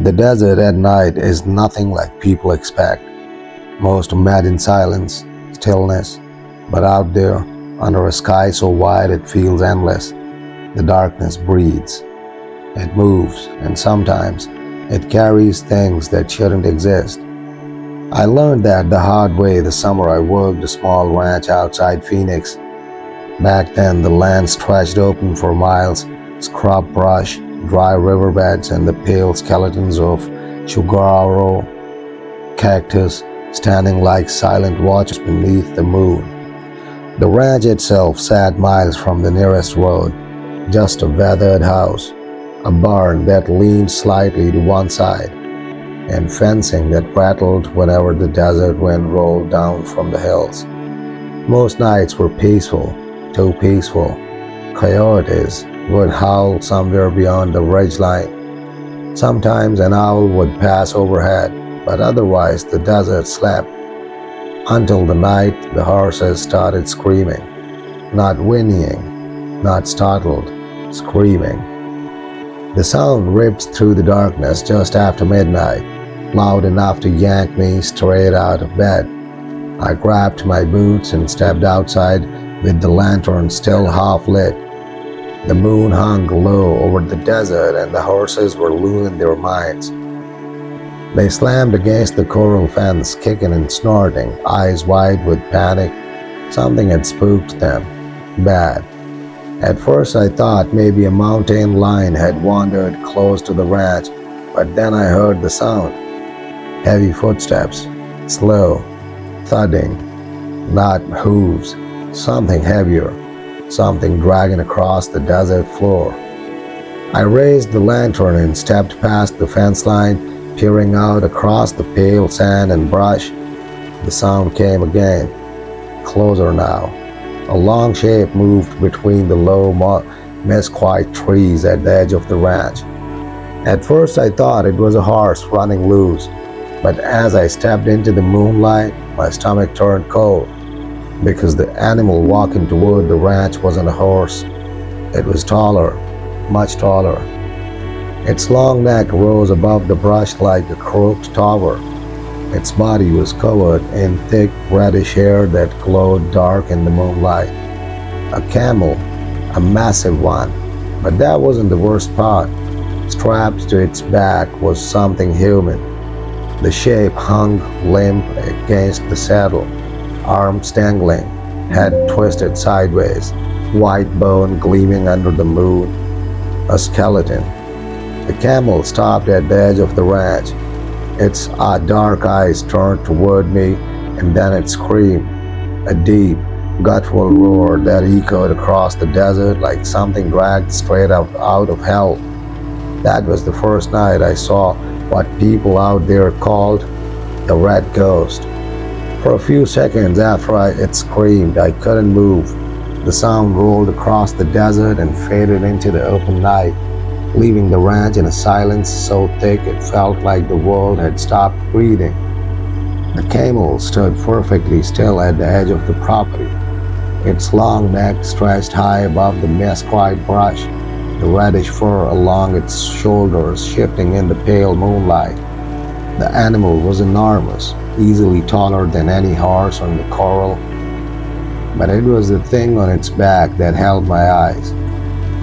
The desert at night is nothing like people expect. Most mad in silence, stillness, but out there, under a sky so wide it feels endless, the darkness breathes. It moves, and sometimes it carries things that shouldn't exist. I learned that the hard way the summer I worked a small ranch outside Phoenix. Back then, the land stretched open for miles, scrub brush, dry riverbeds, and the pale skeletons of saguaro cactus standing like silent watchers beneath the moon. The ranch itself sat miles from the nearest road, just a weathered house, a barn that leaned slightly to one side, and fencing that rattled whenever the desert wind rolled down from the hills. Most nights were peaceful, too peaceful. Coyotes would howl somewhere beyond the ridgeline. Sometimes an owl would pass overhead, but otherwise the desert slept. Until the night the horses started screaming. Not whinnying, not startled, screaming. The sound ripped through the darkness just after midnight, loud enough to yank me straight out of bed. I grabbed my boots and stepped outside with the lantern still half lit. The moon hung low over the desert and the horses were losing their minds. They slammed against the coral fence, kicking and snorting, eyes wide with panic. Something had spooked them. Bad. At first I thought maybe a mountain lion had wandered close to the ranch, but then I heard the sound. Heavy footsteps. Slow. Thudding. Not hooves. Something heavier. Something dragging across the desert floor. I raised the lantern and stepped past the fence line, peering out across the pale sand and brush. The sound came again. Closer now. A long shape moved between the low mesquite trees at the edge of the ranch. At first I thought it was a horse running loose, but as I stepped into the moonlight, my stomach turned cold, because the animal walking toward the ranch wasn't a horse. It was taller, much taller. Its long neck rose above the brush like a crooked tower. Its body was covered in thick reddish hair that glowed dark in the moonlight. A camel, a massive one. But that wasn't the worst part. Strapped to its back was something human. The shape hung limp against the saddle, arms dangling, head twisted sideways, white bone gleaming under the moon. A skeleton. The camel stopped at the edge of the ranch. Its dark eyes turned toward me, and then it screamed, a deep, guttural roar that echoed across the desert like something dragged straight out of hell. That was the first night I saw what people out there called the red ghost. For a few seconds after it screamed, I couldn't move. The sound rolled across the desert and faded into the open night, leaving the ranch in a silence so thick it felt like the world had stopped breathing. The camel stood perfectly still at the edge of the property, its long neck stretched high above the mesquite brush, the reddish fur along its shoulders shifting in the pale moonlight. The animal was enormous, easily taller than any horse on the corral, but it was the thing on its back that held my eyes.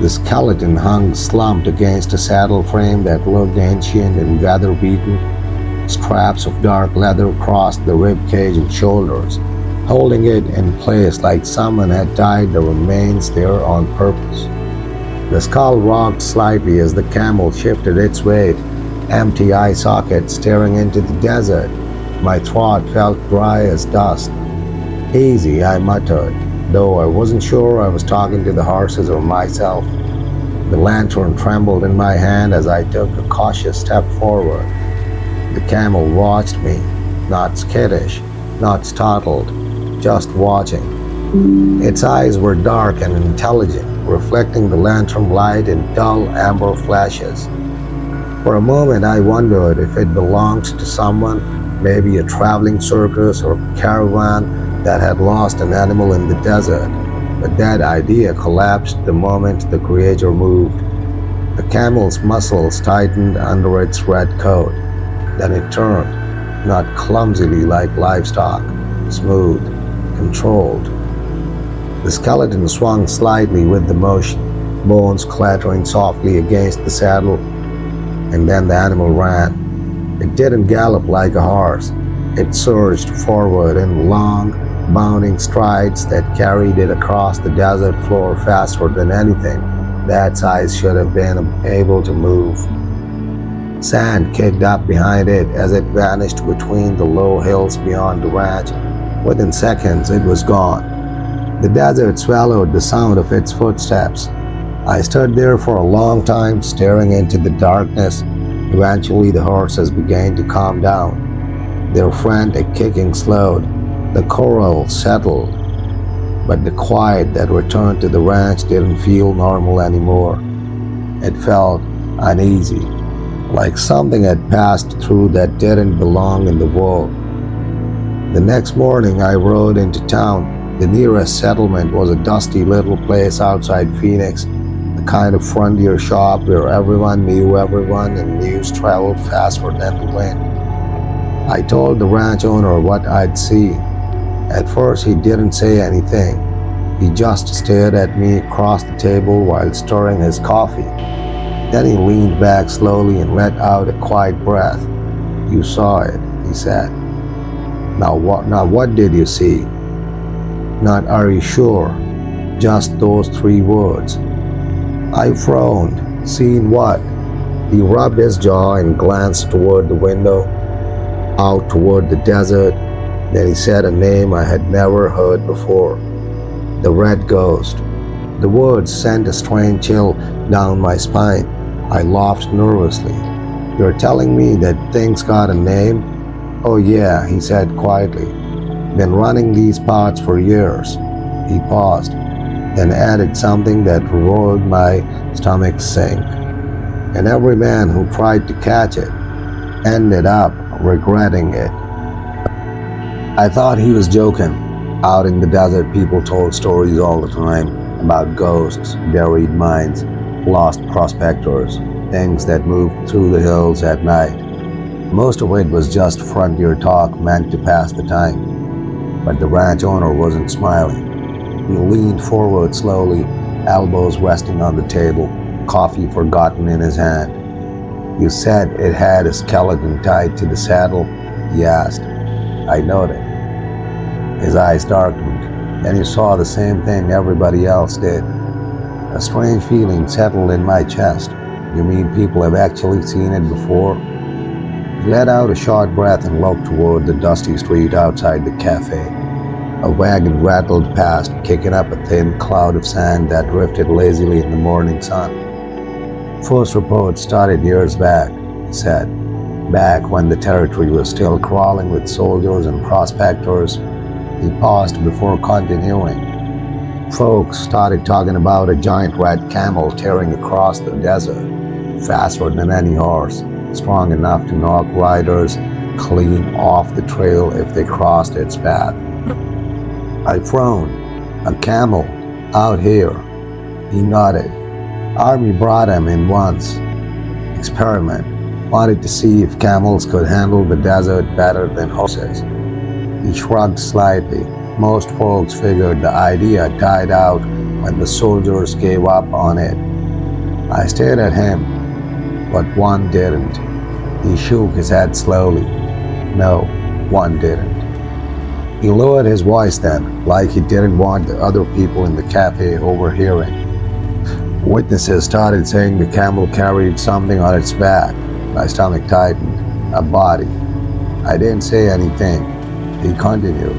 The skeleton hung slumped against a saddle frame that looked ancient and weather-beaten. Straps of dark leather crossed the rib cage and shoulders, holding it in place like someone had tied the remains there on purpose. The skull rocked slightly as the camel shifted its weight, empty eye socket staring into the desert. My throat felt dry as dust. Easy, I muttered, though I wasn't sure I was talking to the horses or myself. The lantern trembled in my hand as I took a cautious step forward. The camel watched me, not skittish, not startled, just watching. Its eyes were dark and intelligent, reflecting the lantern light in dull amber flashes. For a moment I wondered if it belonged to someone, maybe a traveling circus or caravan that had lost an animal in the desert, but that idea collapsed the moment the creature moved. The camel's muscles tightened under its red coat. Then it turned, not clumsily like livestock, smooth, controlled. The skeleton swung slightly with the motion, bones clattering softly against the saddle, and then the animal ran. It didn't gallop like a horse. It surged forward in long, bounding strides that carried it across the desert floor faster than anything that size should have been able to move. Sand kicked up behind it as it vanished between the low hills beyond the ranch. Within seconds, it was gone. The desert swallowed the sound of its footsteps. I stood there for a long time, staring into the darkness. Eventually, the horses began to calm down. Their frantic kicking slowed. The corral settled. But the quiet that returned to the ranch didn't feel normal anymore. It felt uneasy, like something had passed through that didn't belong in the world. The next morning, I rode into town. The nearest settlement was a dusty little place outside Phoenix, the kind of frontier shop where everyone knew everyone and news traveled faster than the wind. I told the ranch owner what I'd seen. At first, he didn't say anything. He just stared at me across the table while stirring his coffee. Then he leaned back slowly and let out a quiet breath. "You saw it," he said. Now what did you see?" "Not are you sure?" Just those 3 words. I frowned. "Seen what?" He rubbed his jaw and glanced toward the window, out toward the desert. Then he said a name I had never heard before. "The Red Ghost." The words sent a strange chill down my spine. I laughed nervously. "You're telling me that things got a name?" "Oh yeah," he said quietly. "Been running these parts for years." He paused, then added something that rolled my stomach sink. "And every man who tried to catch it ended up regretting it." I thought he was joking. Out in the desert, people told stories all the time about ghosts, buried mines, lost prospectors, things that moved through the hills at night. Most of it was just frontier talk meant to pass the time. But the ranch owner wasn't smiling. He leaned forward slowly, elbows resting on the table, coffee forgotten in his hand. "You said it had a skeleton tied to the saddle?" he asked. I nodded. His eyes darkened. "Then you saw the same thing everybody else did." A strange feeling settled in my chest. "You mean people have actually seen it before?" He let out a short breath and looked toward the dusty street outside the cafe. A wagon rattled past, kicking up a thin cloud of sand that drifted lazily in the morning sun. "First report started years back," he said. "Back when the territory was still crawling with soldiers and prospectors." He paused before continuing. "Folks started talking about a giant red camel tearing across the desert, faster than any horse, strong enough to knock riders clean off the trail if they crossed its path." I frowned. "A camel? Out here?" He nodded. "Army brought him in once. Experiment. Wanted to see if camels could handle the desert better than horses." He shrugged slightly. "Most folks figured the idea died out when the soldiers gave up on it." I stared at him, but one didn't. He shook his head slowly. "No, one didn't." He lowered his voice then, like he didn't want the other people in the cafe overhearing. "Witnesses started saying the camel carried something on its back." My stomach tightened. "A body." I didn't say anything. He continued.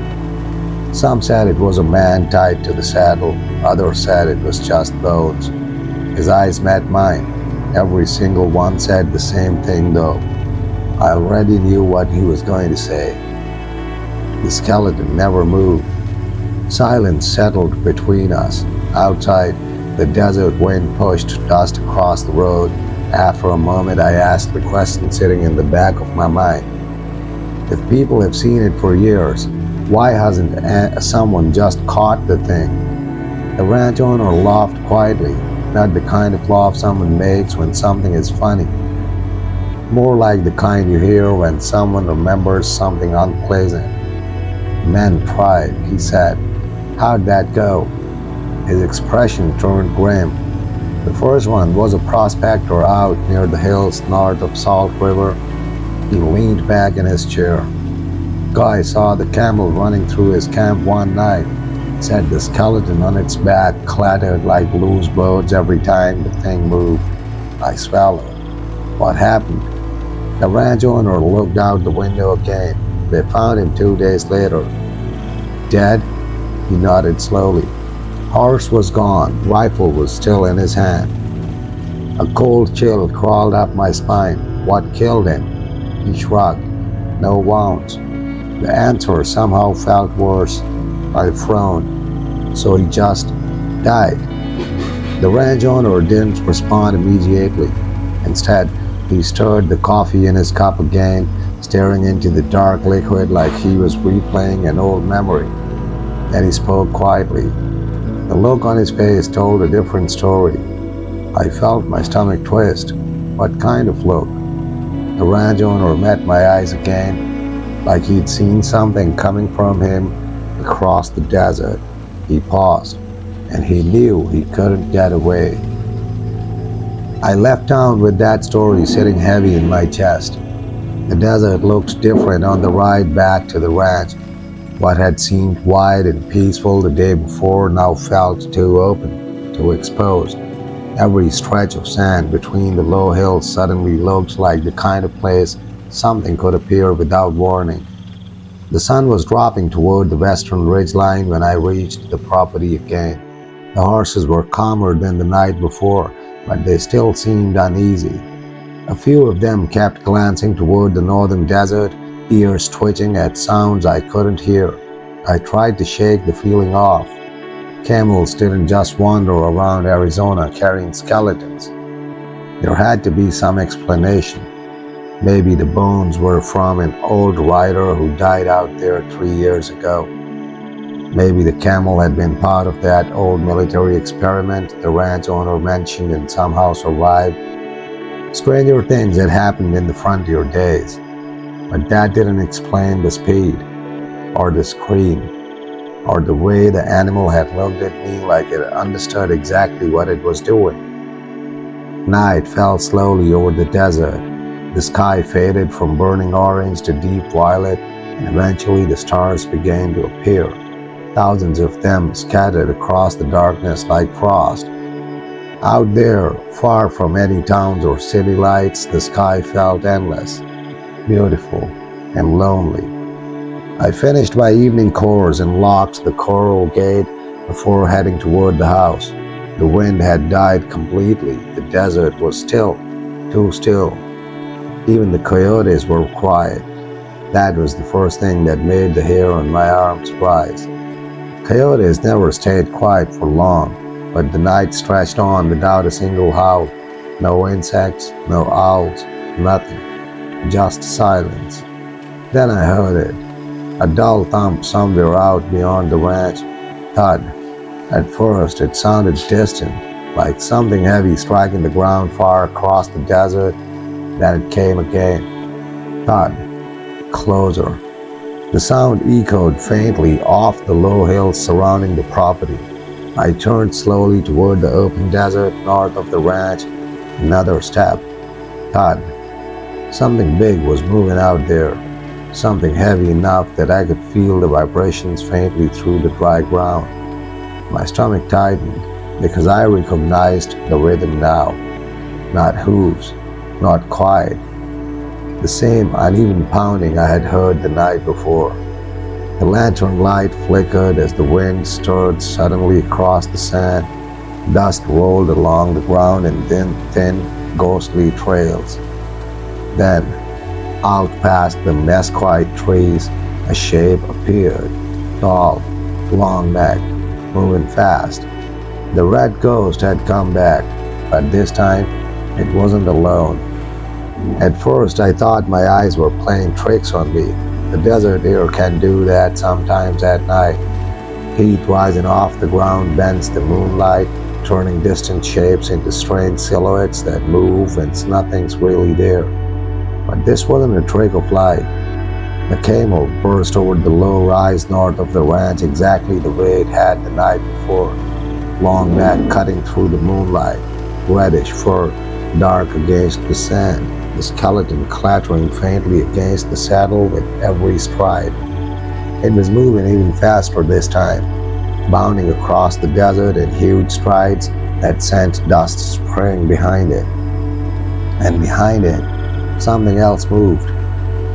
"Some said it was a man tied to the saddle. Others said it was just bones." His eyes met mine. Every single one said the same thing though. I already knew what he was going to say. The skeleton never moved. Silence settled between us. Outside, the desert wind pushed dust across the road. After a moment, I asked the question sitting in the back of my mind. If people have seen it for years, why hasn't someone just caught the thing? The ranch owner laughed quietly. Not the kind of laugh someone makes when something is funny. More like the kind you hear when someone remembers something unpleasant. "Man tried," he said. "How'd that go?" His expression turned grim. "The first one was a prospector out near the hills north of Salt River." He leaned back in his chair. "Guy saw the camel running through his camp one night. Said the skeleton on its back clattered like loose boards every time the thing moved." I swallowed. "What happened?" The ranch owner looked out the window again. "They found him 2 days later." "Dead?" He nodded slowly. Horse was gone. Rifle was still in his hand. A cold chill crawled up my spine. "What killed him?" He shrugged. "No wounds." The answer somehow felt worse. I frowned. "So he just died?" The ranch owner didn't respond immediately. Instead, he stirred the coffee in his cup again, staring into the dark liquid like he was replaying an old memory. Then he spoke quietly. The look on his face told a different story. I felt my stomach twist. "What kind of look?" The ranch owner met my eyes again, like he'd seen something coming from him across the desert. He paused, and he knew he couldn't get away. I left town with that story sitting heavy in my chest. The desert looked different on the ride back to the ranch. What had seemed wide and peaceful the day before now felt too open, too exposed. Every stretch of sand between the low hills suddenly looked like the kind of place something could appear without warning. The sun was dropping toward the western ridgeline when I reached the property again. The horses were calmer than the night before, but they still seemed uneasy. A few of them kept glancing toward the northern desert, ears twitching at sounds I couldn't hear. I tried to shake the feeling off. Camels didn't just wander around Arizona carrying skeletons. There had to be some explanation. Maybe the bones were from an old rider who died out there 3 years ago. Maybe the camel had been part of that old military experiment the ranch owner mentioned and somehow survived. Stranger things had happened in the frontier days, but that didn't explain the speed, or the scream, or the way the animal had looked at me like it understood exactly what it was doing. Night fell slowly over the desert. The sky faded from burning orange to deep violet, and eventually the stars began to appear. Thousands of them scattered across the darkness like frost. Out there, far from any towns or city lights, the sky felt endless, beautiful, and lonely. I finished my evening chores and locked the coral gate before heading toward the house. The wind had died completely. The desert was still, too still. Even the coyotes were quiet. That was the first thing that made the hair on my arms rise. Coyotes never stayed quiet for long, but the night stretched on without a single howl. No insects, no owls, nothing. Just silence. Then I heard it. A dull thump somewhere out beyond the ranch. Thud. At first it sounded distant, like something heavy striking the ground far across the desert. Then it came again. Thud. Closer. The sound echoed faintly off the low hills surrounding the property. I turned slowly toward the open desert north of the ranch. Another step. Thud. Something big was moving out there. Something heavy enough that I could feel the vibrations faintly through the dry ground. My stomach tightened because I recognized the rhythm now. Not hooves, not quiet. The same uneven pounding I had heard the night before. The lantern light flickered as the wind stirred suddenly across the sand. Dust rolled along the ground in thin, ghostly trails. Then, out past the mesquite trees, a shape appeared. Tall, long-necked, moving fast. The red ghost had come back, but this time it wasn't alone. At first I thought my eyes were playing tricks on me. The desert air can do that sometimes at night. Heat rising off the ground bends the moonlight, turning distant shapes into strange silhouettes that move when nothing's really there. But this wasn't a trick of light. The camel burst over the low rise north of the ranch exactly the way it had the night before. Long back cutting through the moonlight, reddish fur dark against the sand, the skeleton clattering faintly against the saddle with every stride. It was moving even faster this time, bounding across the desert in huge strides that sent dust spraying behind it. And behind it, something else moved.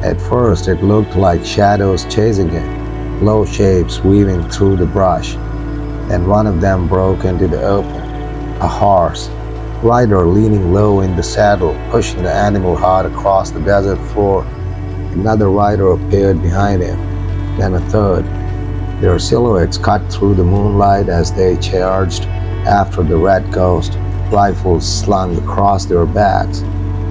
At first, it looked like shadows chasing it, low shapes weaving through the brush. Then one of them broke into the open, a horse, rider leaning low in the saddle, pushing the animal hard across the desert floor. Another rider appeared behind him, then a third. Their silhouettes cut through the moonlight as they charged after the red ghost, rifles slung across their backs.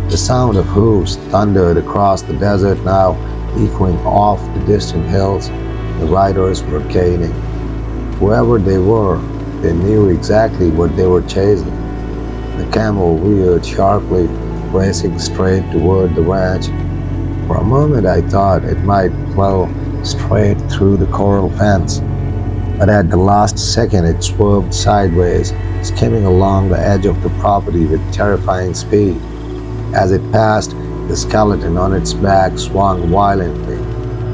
The sound of hooves thundered across the desert now, echoing off the distant hills. The riders were gaining. Whoever they were, they knew exactly what they were chasing. The camel reared sharply, racing straight toward the ranch. For a moment I thought it might plow straight through the coral fence, but at the last second it swerved sideways, skimming along the edge of the property with terrifying speed. As it passed, the skeleton on its back swung violently.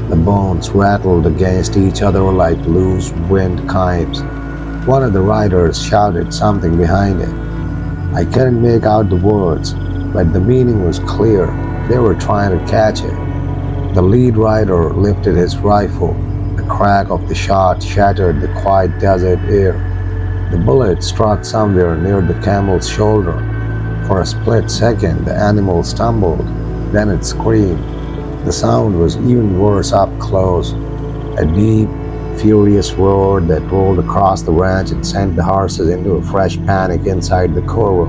The bones rattled against each other like loose wind chimes. One of the riders shouted something behind it. I couldn't make out the words, but the meaning was clear. They were trying to catch it. The lead rider lifted his rifle. The crack of the shot shattered the quiet desert air. The bullet struck somewhere near the camel's shoulder. For a split second, the animal stumbled, then it screamed. The sound was even worse up close, a deep, furious roar that rolled across the ranch and sent the horses into a fresh panic inside the corral.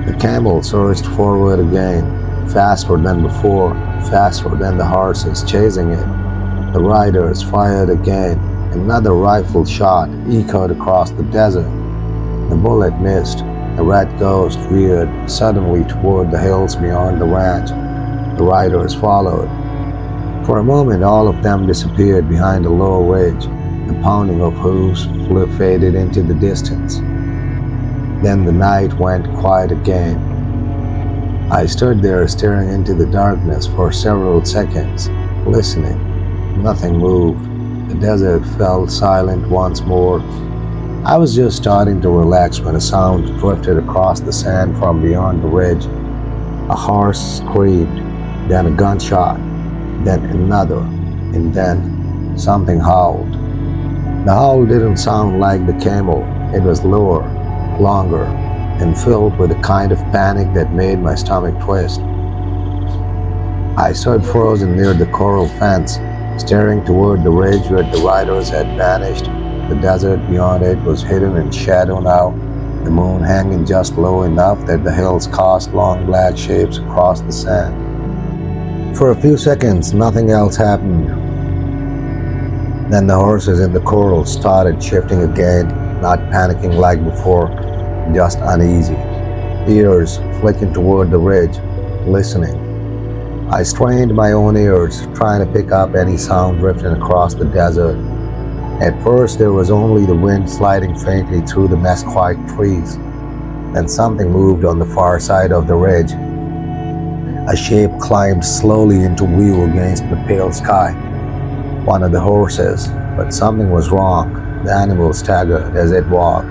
The camel surged forward again, faster than before, faster than the horses chasing it. The riders fired again. Another rifle shot echoed across the desert. The bullet missed. The red ghost veered suddenly toward the hills beyond the ranch. The riders followed. For a moment, all of them disappeared behind a low ridge. The pounding of hooves faded into the distance. Then the night went quiet again. I stood there staring into the darkness for several seconds, listening. Nothing moved. The desert felt silent once more. I was just starting to relax when a sound drifted across the sand from beyond the ridge. A horse screamed, then a gunshot, then another, and then something howled. The howl didn't sound like the camel. It was lower, longer, and filled with a kind of panic that made my stomach twist. I stood frozen near the coral fence, staring toward the ridge where the riders had vanished. The desert beyond it was hidden in shadow now, the moon hanging just low enough that the hills cast long black shapes across the sand. For a few seconds, nothing else happened. Then the horses in the corral started shifting again, not panicking like before, just uneasy, ears flicking toward the ridge, listening. I strained my own ears, trying to pick up any sound drifting across the desert. At first, there was only the wind sliding faintly through the mesquite trees. Then something moved on the far side of the ridge. A shape climbed slowly into view against the pale sky. One of the horses, but something was wrong. The animal staggered as it walked,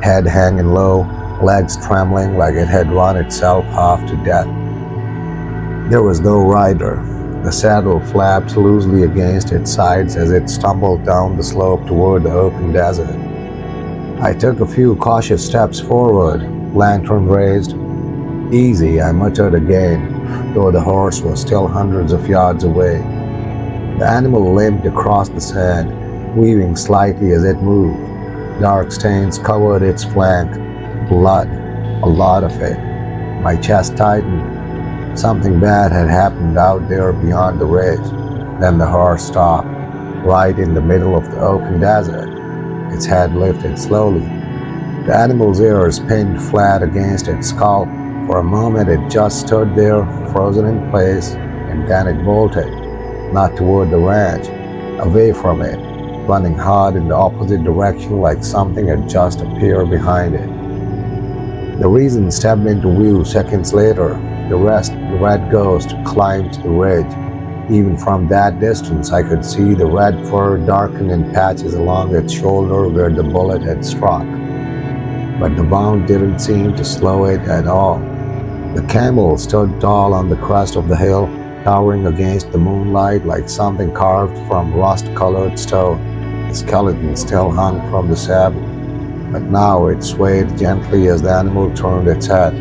head hanging low, legs trembling like it had run itself half to death. There was no rider. The saddle flapped loosely against its sides as it stumbled down the slope toward the open desert. I took a few cautious steps forward, lantern raised. Easy, I muttered again, though the horse was still hundreds of yards away. The animal limped across the sand, weaving slightly as it moved. Dark stains covered its flank. Blood, a lot of it. My chest tightened. Something bad had happened out there beyond the ridge. Then the horse stopped, right in the middle of the open desert, its head lifted slowly. The animal's ears pinned flat against its skull. For a moment it just stood there, frozen in place, and then it bolted, not toward the ranch, away from it, running hard in the opposite direction like something had just appeared behind it. The reason stepped into view seconds later. The red ghost climbed the ridge. Even from that distance, I could see the red fur darken in patches along its shoulder where the bullet had struck. But the bound didn't seem to slow it at all. The camel stood tall on the crest of the hill, towering against the moonlight like something carved from rust-colored stone. The skeleton still hung from the saddle, but now it swayed gently as the animal turned its head,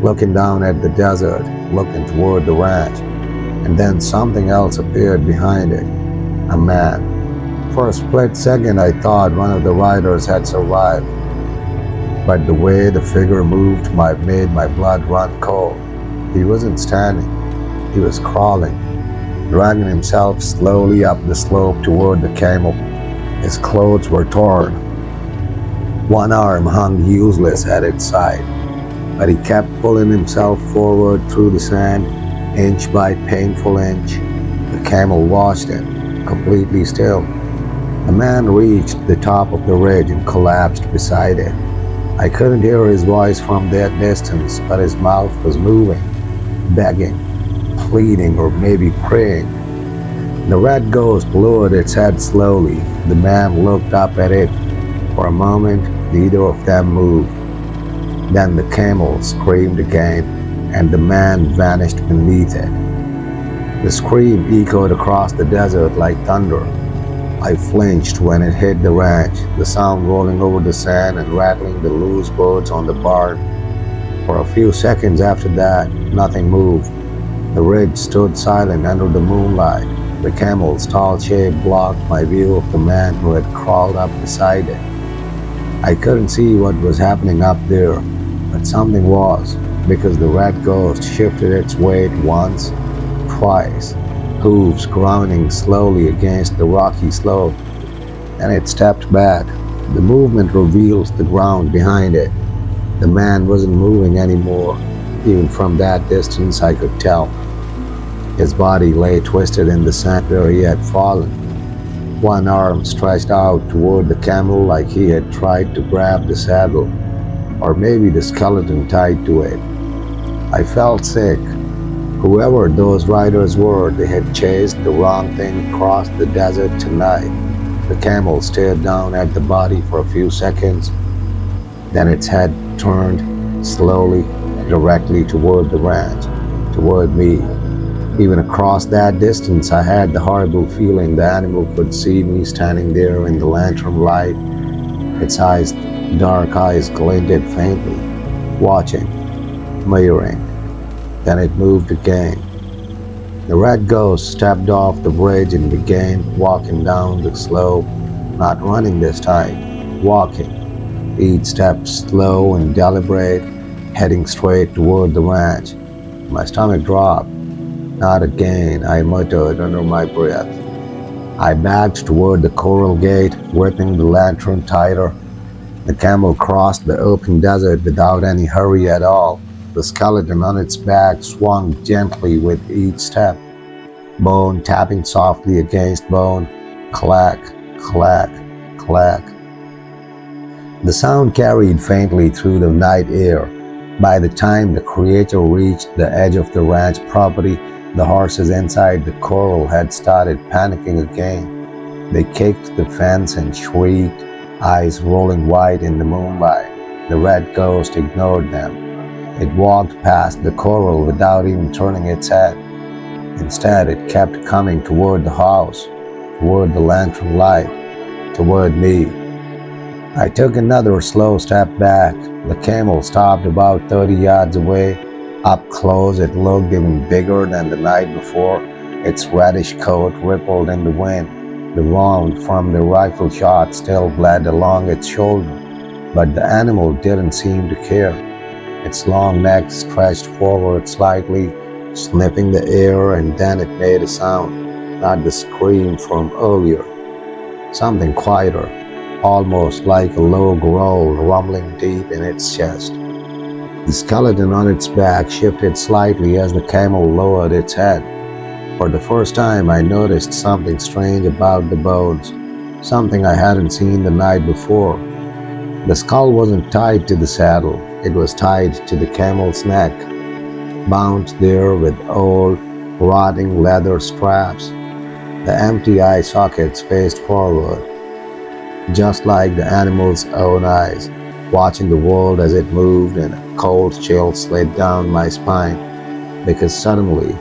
looking down at the desert, looking toward the ranch. And then something else appeared behind it, a man. For a split second I thought one of the riders had survived, but the way the figure moved made my blood run cold. He wasn't standing, he was crawling, dragging himself slowly up the slope toward the camel. His clothes were torn. One arm hung useless at its side, but he kept pulling himself forward through the sand, inch by painful inch. The camel watched him, completely still. The man reached the top of the ridge and collapsed beside it. I couldn't hear his voice from that distance, but his mouth was moving, begging, pleading, or maybe praying. The red ghost lowered its head slowly. The man looked up at it. For a moment, neither of them moved. Then the camel screamed again, and the man vanished beneath it. The scream echoed across the desert like thunder. I flinched when it hit the ranch, the sound rolling over the sand and rattling the loose boards on the barn. For a few seconds after that, nothing moved. The ridge stood silent under the moonlight. The camel's tall shape blocked my view of the man who had crawled up beside it. I couldn't see what was happening up there, but something was, because the red ghost shifted its weight once, twice, hooves grounding slowly against the rocky slope, and it stepped back. The movement revealed the ground behind it. The man wasn't moving anymore. Even from that distance I could tell. His body lay twisted in the sand where he had fallen. One arm stretched out toward the camel like he had tried to grab the saddle, or maybe the skeleton tied to it. I felt sick. Whoever those riders were, they had chased the wrong thing across the desert tonight. The camel stared down at the body for a few seconds. Then its head turned slowly, directly toward the ranch, toward me. Even across that distance, I had the horrible feeling the animal could see me standing there in the lantern light. Its dark eyes glinted faintly, watching, mirroring. Then it moved again. The red ghost stepped off the bridge and began walking down the slope, not running this time, walking, each step slow and deliberate, heading straight toward the ranch. My stomach dropped. Not again, I muttered under my breath. I backed toward the coral gate, gripping the lantern tighter. The camel crossed the open desert without any hurry at all. The skeleton on its back swung gently with each step, bone tapping softly against bone, clack, clack, clack. The sound carried faintly through the night air. By the time the creature reached the edge of the ranch property, the horses inside the corral had started panicking again. They kicked the fence and shrieked, eyes rolling wide in the moonlight. The red ghost ignored them. It walked past the corral without even turning its head. Instead, it kept coming toward the house, toward the lantern light, toward me. I took another slow step back. The camel stopped about 30 yards away. Up close, it looked even bigger than the night before. Its reddish coat rippled in the wind. The wound from the rifle shot still bled along its shoulder, but the animal didn't seem to care. Its long neck stretched forward slightly, sniffing the air, and then it made a sound, not the scream from earlier. Something quieter, almost like a low growl rumbling deep in its chest. The skeleton on its back shifted slightly as the camel lowered its head. For the first time, I noticed something strange about the bones, something I hadn't seen the night before. The skull wasn't tied to the saddle, it was tied to the camel's neck, bound there with old, rotting leather straps. The empty eye sockets faced forward, just like the animal's own eyes, watching the world as it moved, and a cold chill slid down my spine because suddenly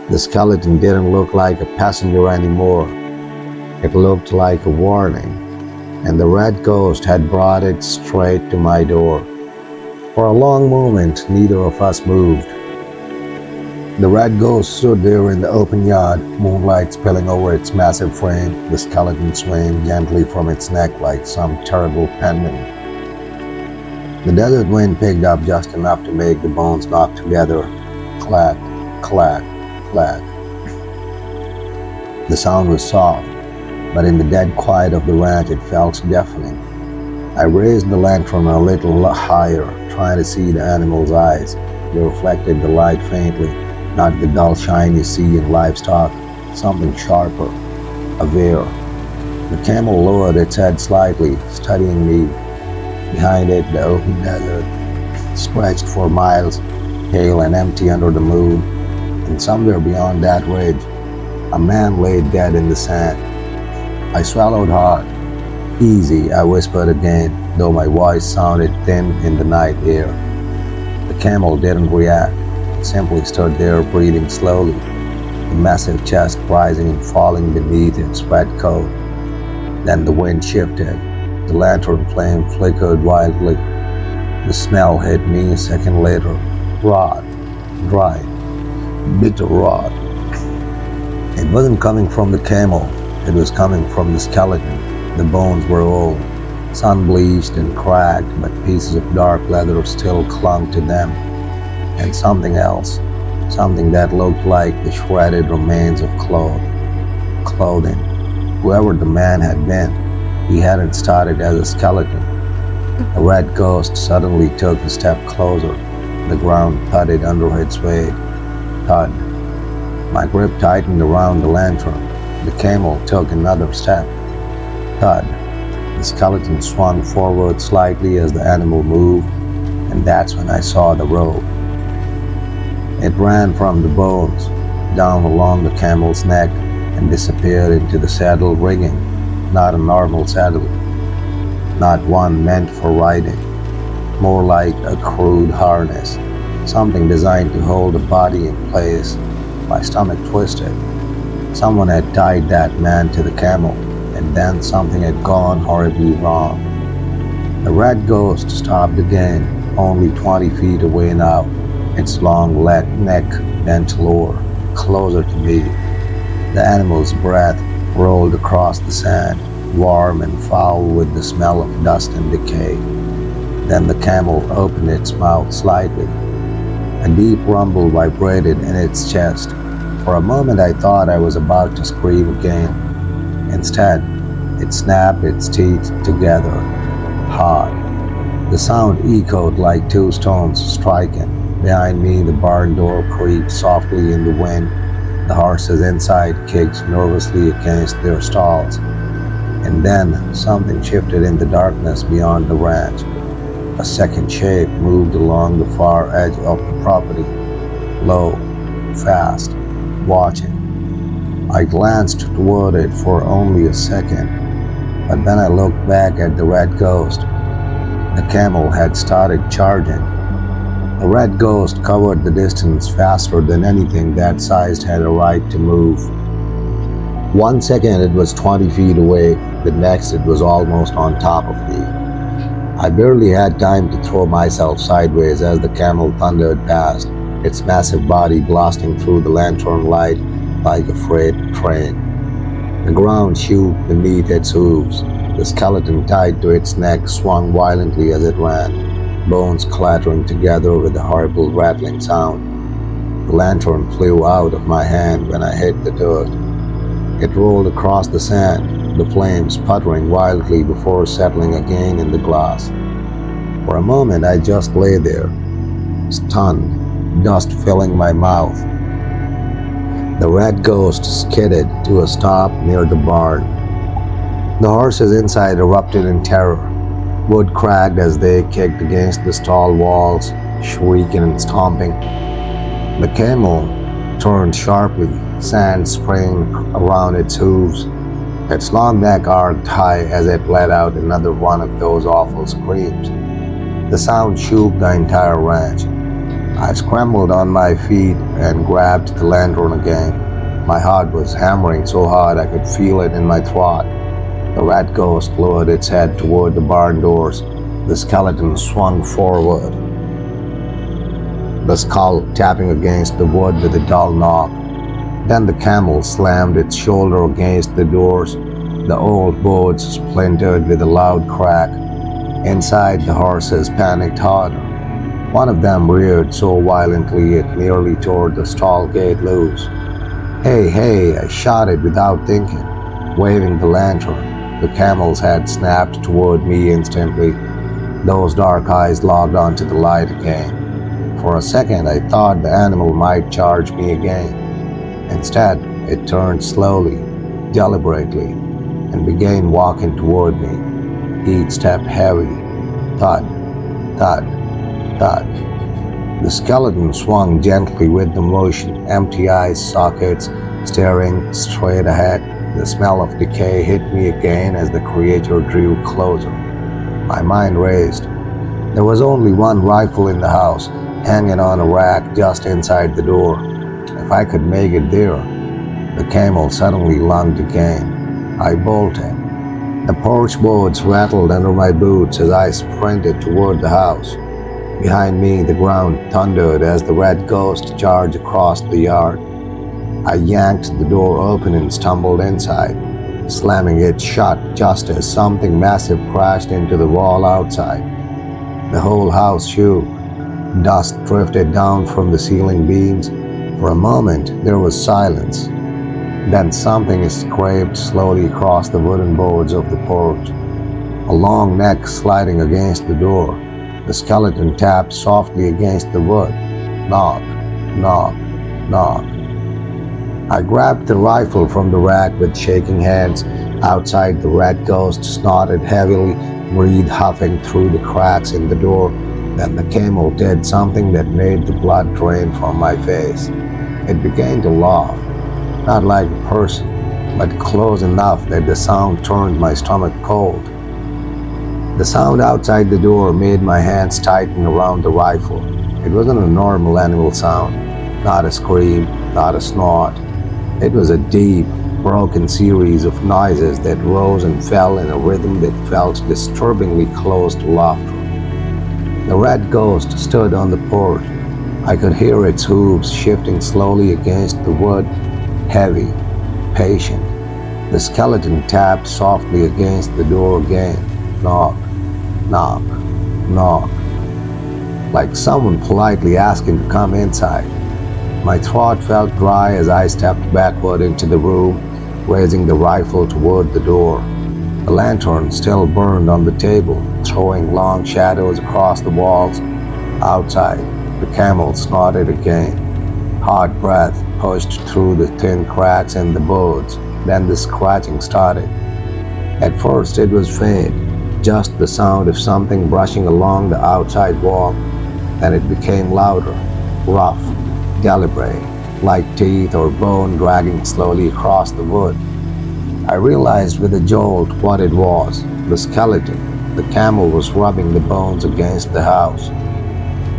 the skeleton didn't look like a passenger anymore. It looked like a warning, and the red ghost had brought it straight to my door. For a long moment, neither of us moved. The red ghost stood there in the open yard, moonlight spilling over its massive frame, the skeleton swaying gently from its neck like some terrible pendant. The desert wind picked up just enough to make the bones knock together. Clack, clack, clack. The sound was soft, but in the dead quiet of the ranch it felt deafening. I raised the lantern a little higher, trying to see the animal's eyes. They reflected the light faintly, not the dull shine you see in livestock, something sharper, aware. The camel lowered its head slightly, studying me. Behind it, the open desert stretched for miles, pale and empty under the moon, and somewhere beyond that ridge, a man lay dead in the sand. I swallowed hard. Easy, I whispered again, though my voice sounded thin in the night air. The camel didn't react. It simply stood there breathing slowly, the massive chest rising and falling beneath its red coat. Then the wind shifted. The lantern flame flickered wildly. The smell hit me a second later. Rot. Dry. Bitter rot. It wasn't coming from the camel. It was coming from the skeleton. The bones were old, sun-bleached and cracked, but pieces of dark leather still clung to them. And something else, something that looked like the shredded remains of clothing. Whoever the man had been, he hadn't started as a skeleton. The red ghost suddenly took a step closer. The ground thudded under its weight. Thud. My grip tightened around the lantern. The camel took another step. Thud. The skeleton swung forward slightly as the animal moved, and that's when I saw the rope. It ran from the bones, down along the camel's neck, and disappeared into the saddle rigging. Not a normal saddle, not one meant for riding, more like a crude harness, something designed to hold the body in place. My stomach twisted. Someone had tied that man to the camel, and then something had gone horribly wrong. The red ghost stopped again, only 20 feet away now, its long neck bent lower, closer to me. The animal's breath rolled across the sand, warm and foul with the smell of dust and decay. Then the camel opened its mouth slightly. A deep rumble vibrated in its chest. For a moment I thought I was about to scream again. Instead, it snapped its teeth together, hard. The sound echoed like two stones striking. Behind me, the barn door creaked softly in the wind. The horses inside kicked nervously against their stalls. And then something shifted in the darkness beyond the ranch. A second shape moved along the far edge of the property, low, fast, watching. I glanced toward it for only a second, but then I looked back at the red ghost. The camel had started charging. The red ghost covered the distance faster than anything that size had a right to move. 1 second it was 20 feet away, the next it was almost on top of me. I barely had time to throw myself sideways as the camel thundered past, its massive body blasting through the lantern light like a freight train. The ground shook beneath its hooves. The skeleton tied to its neck swung violently as it ran, bones clattering together with a horrible rattling sound. The lantern flew out of my hand when I hit the dirt. It rolled across the sand, the flames puttering wildly before settling again in the glass. For a moment I just lay there, stunned, dust filling my mouth. The red ghost skidded to a stop near the barn. The horses inside erupted in terror. Wood cracked as they kicked against the stall walls, shrieking and stomping. The camel turned sharply, sand spraying around its hooves. Its long neck arched high as it let out another one of those awful screams. The sound shook the entire ranch. I scrambled on my feet and grabbed the lantern again. My heart was hammering so hard I could feel it in my throat. The rat ghost lowered its head toward the barn doors. The skeleton swung forward, the skull tapping against the wood with a dull knock. Then the camel slammed its shoulder against the doors. The old boards splintered with a loud crack. Inside, the horses panicked harder. One of them reared so violently it nearly tore the stall gate loose. "Hey, hey," I shouted without thinking, waving the lantern. The camel's head snapped toward me instantly. Those dark eyes locked onto the light again. For a second I thought the animal might charge me again. Instead, it turned slowly, deliberately, and began walking toward me, each step heavy. Thud, thud, thud. The skeleton swung gently with the motion, empty eye sockets staring straight ahead. The smell of decay hit me again as the creature drew closer. My mind raced. There was only one rifle in the house, hanging on a rack just inside the door. If I could make it there. The camel suddenly lunged again. I bolted. The porch boards rattled under my boots as I sprinted toward the house. Behind me, the ground thundered as the red ghost charged across the yard. I yanked the door open and stumbled inside, slamming it shut just as something massive crashed into the wall outside. The whole house shook. Dust drifted down from the ceiling beams. For a moment, there was silence. Then something scraped slowly across the wooden boards of the porch, a long neck sliding against the door. The skeleton tapped softly against the wood. Knock, knock, knock. I grabbed the rifle from the rack with shaking hands. Outside, the red ghost snorted heavily, breath huffing through the cracks in the door. Then the camel did something that made the blood drain from my face. It began to laugh, not like a person, but close enough that the sound turned my stomach cold. The sound outside the door made my hands tighten around the rifle. It wasn't a normal animal sound, not a scream, not a snort. It was a deep, broken series of noises that rose and fell in a rhythm that felt disturbingly close to laughter. The red ghost stood on the porch. I could hear its hooves shifting slowly against the wood, heavy, patient. The skeleton tapped softly against the door again. Knock, knock, knock. Like someone politely asking to come inside. My throat felt dry as I stepped backward into the room, raising the rifle toward the door. The lantern still burned on the table, throwing long shadows across the walls. Outside, the camel snorted again. Hot breath pushed through the thin cracks in the boards. Then the scratching started. At first it was faint, just the sound of something brushing along the outside wall. Then it became louder, rough, deliberate, like teeth or bone dragging slowly across the wood. I realized with a jolt what it was. The skeleton. The camel was rubbing the bones against the house.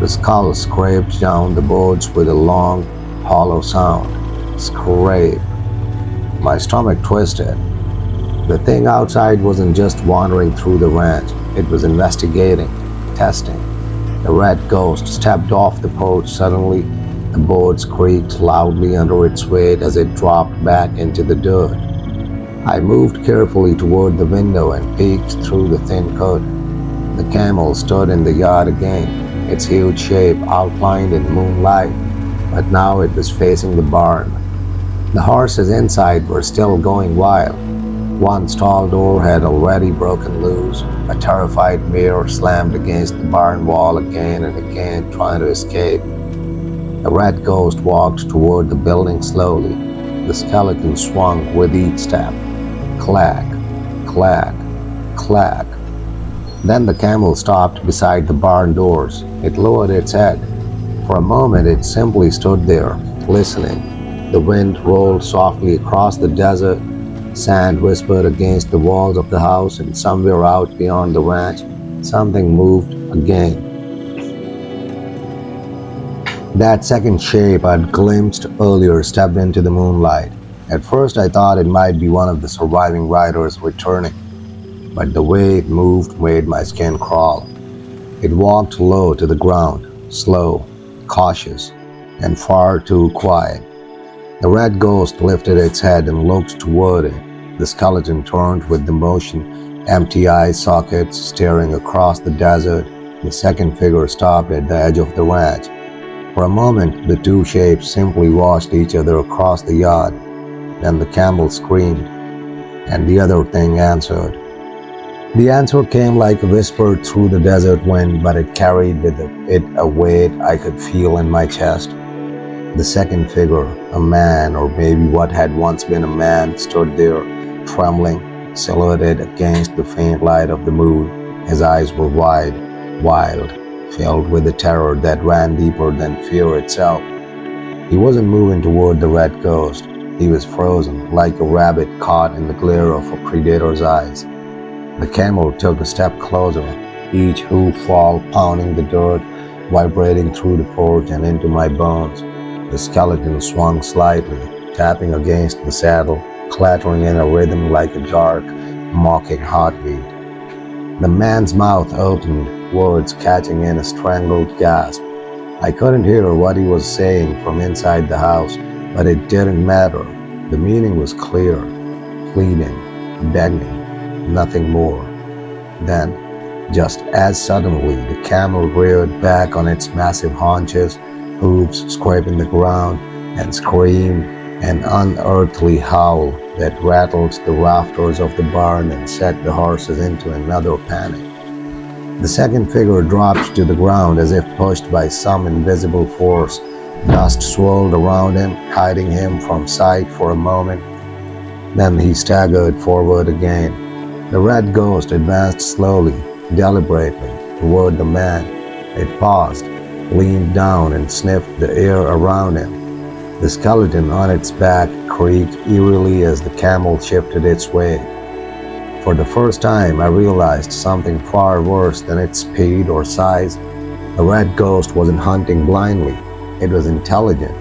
The skull scraped down the boards with a long, hollow sound. Scrape. My stomach twisted. The thing outside wasn't just wandering through the ranch. It was investigating, testing. The red ghost stepped off the porch suddenly. The boards creaked loudly under its weight as it dropped back into the dirt. I moved carefully toward the window and peeked through the thin curtain. The camel stood in the yard again, its huge shape outlined in moonlight, but now it was facing the barn. The horses inside were still going wild. One stall door had already broken loose. A terrified mare slammed against the barn wall again and again, trying to escape. The red ghost walked toward the building slowly. The skeleton swung with each step. Clack, clack, clack. Then the camel stopped beside the barn doors. It lowered its head. For a moment it simply stood there, listening. The wind rolled softly across the desert. Sand whispered against the walls of the house, and somewhere out beyond the ranch, something moved again. That second shape I'd glimpsed earlier stepped into the moonlight. At first I thought it might be one of the surviving riders returning, but the way it moved made my skin crawl. It walked low to the ground, slow, cautious, and far too quiet. The red ghost lifted its head and looked toward it. The skeleton turned with the motion, empty eye sockets staring across the desert. The second figure stopped at the edge of the ranch. For a moment, the two shapes simply watched each other across the yard. Then the camel screamed, and the other thing answered. The answer came like a whisper through the desert wind, but it carried with it a weight I could feel in my chest. The second figure, a man, or maybe what had once been a man, stood there, trembling, silhouetted against the faint light of the moon. His eyes were wide, wild, filled with a terror that ran deeper than fear itself. He wasn't moving toward the red ghost. He was frozen, like a rabbit caught in the glare of a predator's eyes. The camel took a step closer, each hoof fall pounding the dirt, vibrating through the porch and into my bones. The skeleton swung slightly, tapping against the saddle, clattering in a rhythm like a dark, mocking heartbeat. The man's mouth opened, words catching in a strangled gasp. I couldn't hear what he was saying from inside the house, but it didn't matter. The meaning was clear, pleading, begging, nothing more. Then, just as suddenly, the camel reared back on its massive haunches, hooves scraping the ground, and screamed an unearthly howl that rattled the rafters of the barn and set the horses into another panic. The second figure dropped to the ground as if pushed by some invisible force. Dust swirled around him, hiding him from sight for a moment. Then he staggered forward again. The red ghost advanced slowly, deliberately, toward the man. It paused, leaned down, and sniffed the air around him. The skeleton on its back creaked eerily as the camel shifted its weight. For the first time, I realized something far worse than its speed or size. The red ghost wasn't hunting blindly. It was intelligent,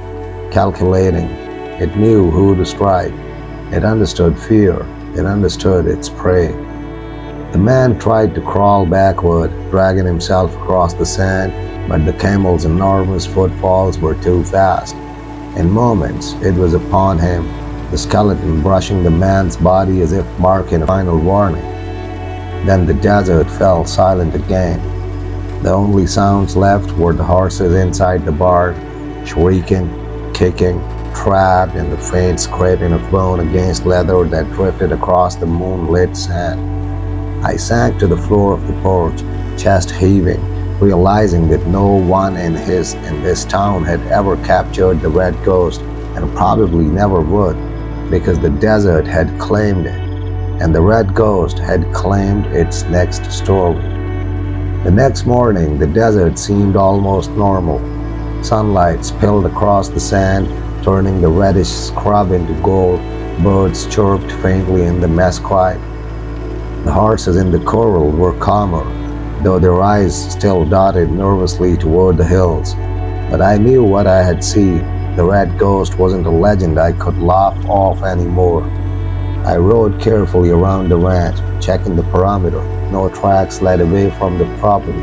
calculating. It knew who to strike. It understood fear. It understood its prey. The man tried to crawl backward, dragging himself across the sand, but the camel's enormous footfalls were too fast. In moments, it was upon him, the skeleton brushing the man's body as if marking a final warning. Then the desert fell silent again. The only sounds left were the horses inside the barn, shrieking, kicking, trapped in the faint scraping of bone against leather that drifted across the moonlit sand. I sank to the floor of the porch, chest heaving, realizing that no one in this town had ever captured the red ghost, and probably never would, because the desert had claimed it, and the red ghost had claimed its next story. The next morning, the desert seemed almost normal. Sunlight spilled across the sand, turning the reddish scrub into gold. Birds chirped faintly in the mesquite. The horses in the corral were calmer, though their eyes still darted nervously toward the hills. But I knew what I had seen. The red ghost wasn't a legend I could laugh off anymore. I rode carefully around the ranch, checking the perimeter. No tracks led away from the property.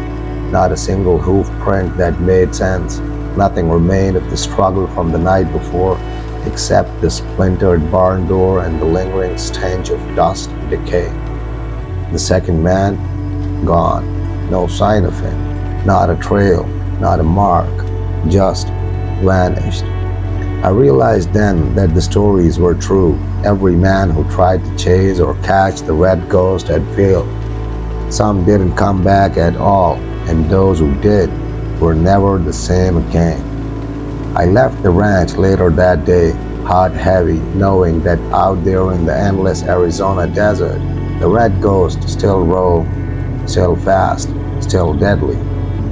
Not a single hoof print that made sense. Nothing remained of the struggle from the night before, except the splintered barn door and the lingering stench of dust and decay. The second man, gone. No sign of him. Not a trail, not a mark. Just vanished. I realized then that the stories were true. Every man who tried to chase or catch the red ghost had failed. Some didn't come back at all, and those who did were never the same again. I left the ranch later that day, heart heavy, knowing that out there in the endless Arizona desert, the red ghost still roamed, still fast, still deadly,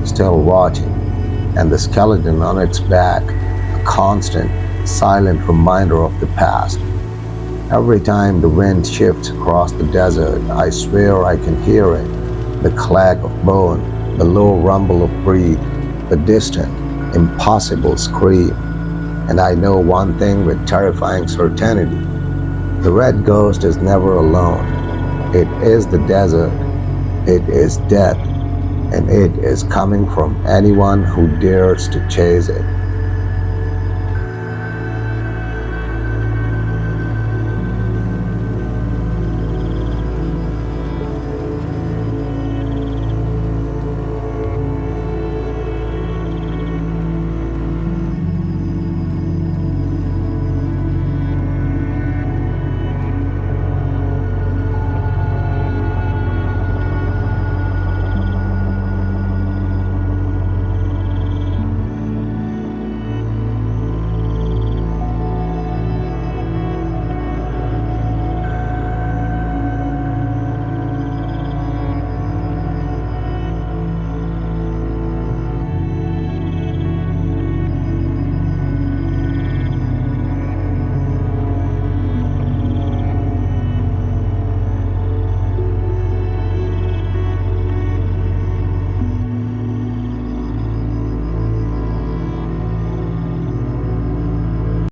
still watching, and the skeleton on its back, a constant, silent reminder of the past. Every time the wind shifts across the desert, I swear I can hear it, the clack of bone, the low rumble of breath, the distant, impossible scream. And I know one thing with terrifying certainty: the red ghost is never alone. It is the desert, it is death, and it is coming from anyone who dares to chase it.